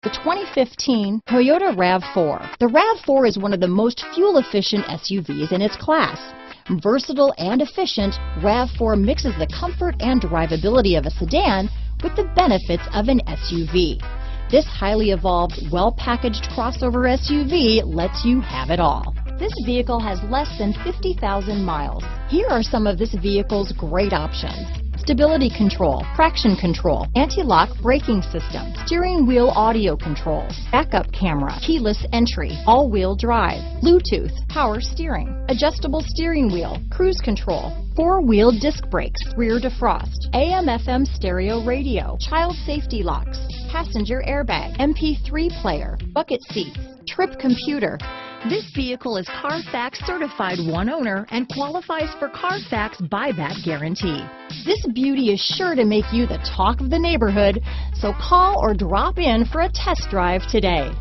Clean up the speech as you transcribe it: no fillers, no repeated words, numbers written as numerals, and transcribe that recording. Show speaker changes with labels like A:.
A: The 2015 Toyota RAV4. The RAV4 is one of the most fuel-efficient SUVs in its class. Versatile and efficient, RAV4 mixes the comfort and drivability of a sedan with the benefits of an SUV. This highly evolved, well-packaged crossover SUV lets you have it all. This vehicle has less than 50,000 miles. Here are some of this vehicle's great options: stability control, traction control, anti-lock braking system, steering wheel audio controls, backup camera, keyless entry, all-wheel drive, Bluetooth, power steering, adjustable steering wheel, cruise control, four-wheel disc brakes, rear defrost, AM/FM stereo radio, child safety locks, passenger airbag, MP3 player, bucket seats, trip computer. This vehicle is Carfax certified one owner and qualifies for Carfax buyback guarantee. This beauty is sure to make you the talk of the neighborhood, so call or drop in for a test drive today.